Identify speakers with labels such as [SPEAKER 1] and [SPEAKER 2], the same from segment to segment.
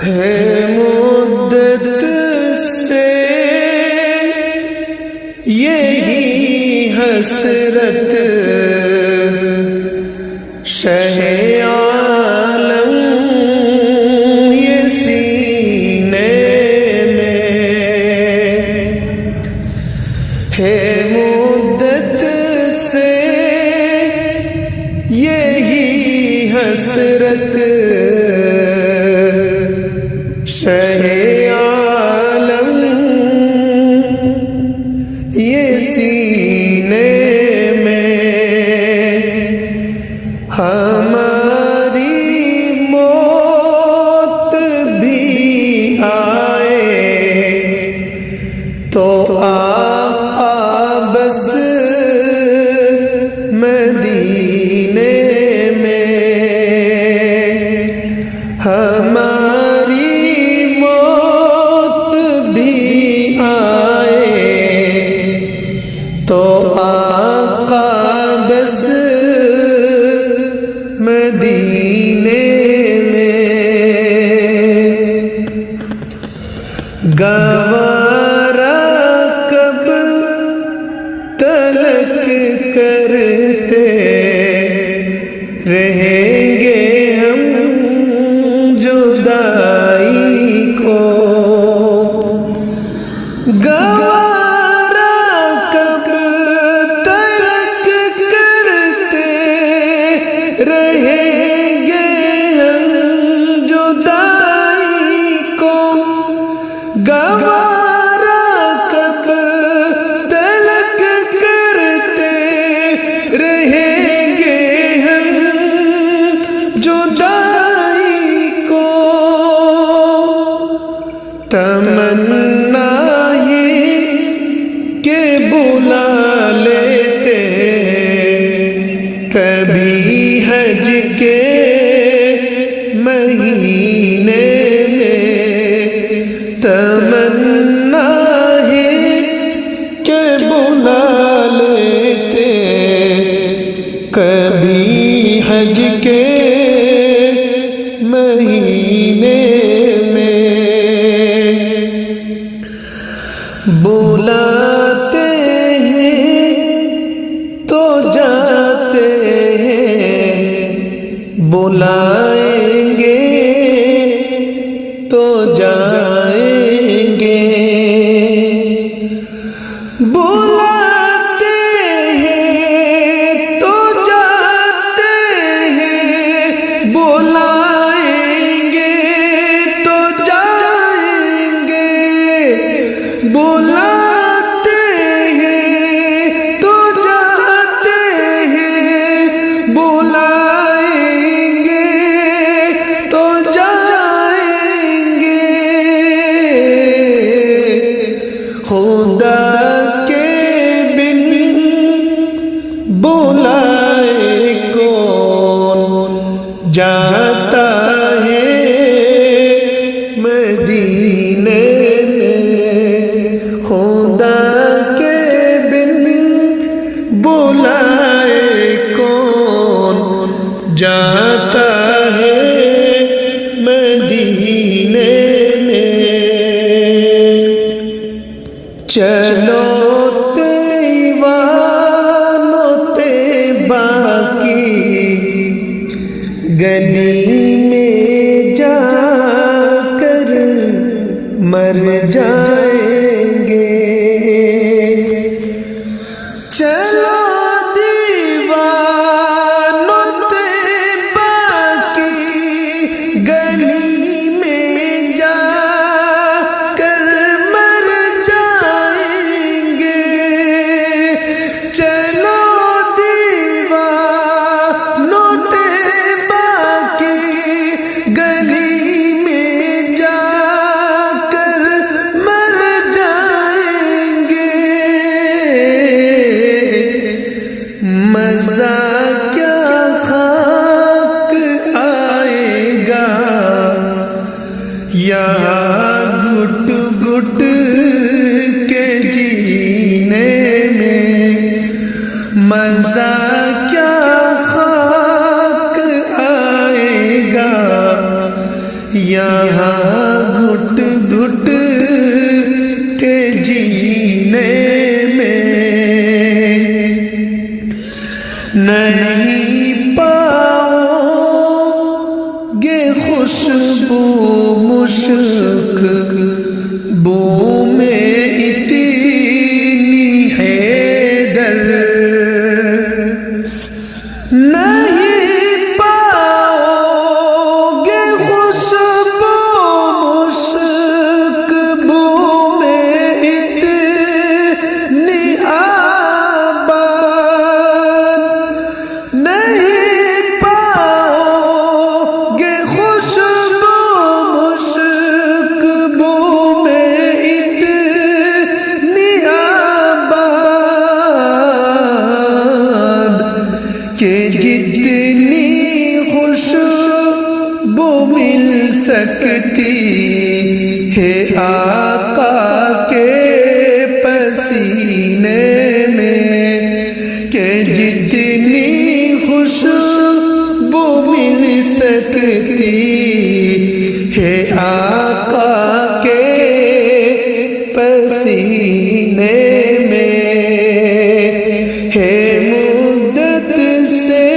[SPEAKER 1] ہے مدت سے یہی حسرت شہ عالم یہ سینے میں ہے مدت سے یہی حسرت شہ عالم یہ سینے میں ہماری موت بھی آئے تو آقا بس مدینے میں ہماری موت بھی آئے تو آقا بس مدینے میں گوارا کب تلک کرتے رہیں گے ہم جدائی کو گوارا کب تلک کرتے رہیں گے ہم جدائی کو گوارا کب تلک کرتے رہیں گے ہم جدائی کو تمنا ہے کہ بلا لیتے کبھی حج کے مہینے میں تمنا ہے کہ بلا لیتے کبھی حج کے مہینے میں بلاتے ہیں تو جاتے ہیں بلائیں گے تو جائیں گے بلاتے ہیں تو جاتے ہیں بلائیں گے تو جائیں گے بلاتے ہیں تو جاتے ہیں بلائیں گے تو جائیں گے خدا کے بن بلائے کون جاتا ہے مدینے خدا کے بن بلائے کون جاتا ہے مدینے میں چلو تیوانو تیبا کی گلی میں جا کر مر جائیں گے چلو دیوانو تیبا کی گلی میں جا کر مر جائیں گے چلو دیوانو تیبا کی گلی میں جا کر مر یہاں گھٹ گھٹ کے جینے میں نہیں پاؤ گے خوشبو مشک بو میں اتنی حیدر نہیں پاؤ گے خوشبو مشک بو میں اتنی آباد نہیں پاؤ گے خوشبو مشک بو میں اتنی آباد کہ جتنی خوشبو مل سکتی ہے آقا کے پسینے میں کہ جتنی خوشبو مل سکتی ہے آقا کے پسینے میں ہے مدت سے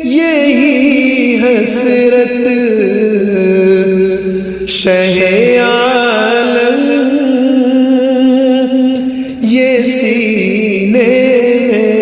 [SPEAKER 1] یہی حسرت شہ عالم یہ سینے میں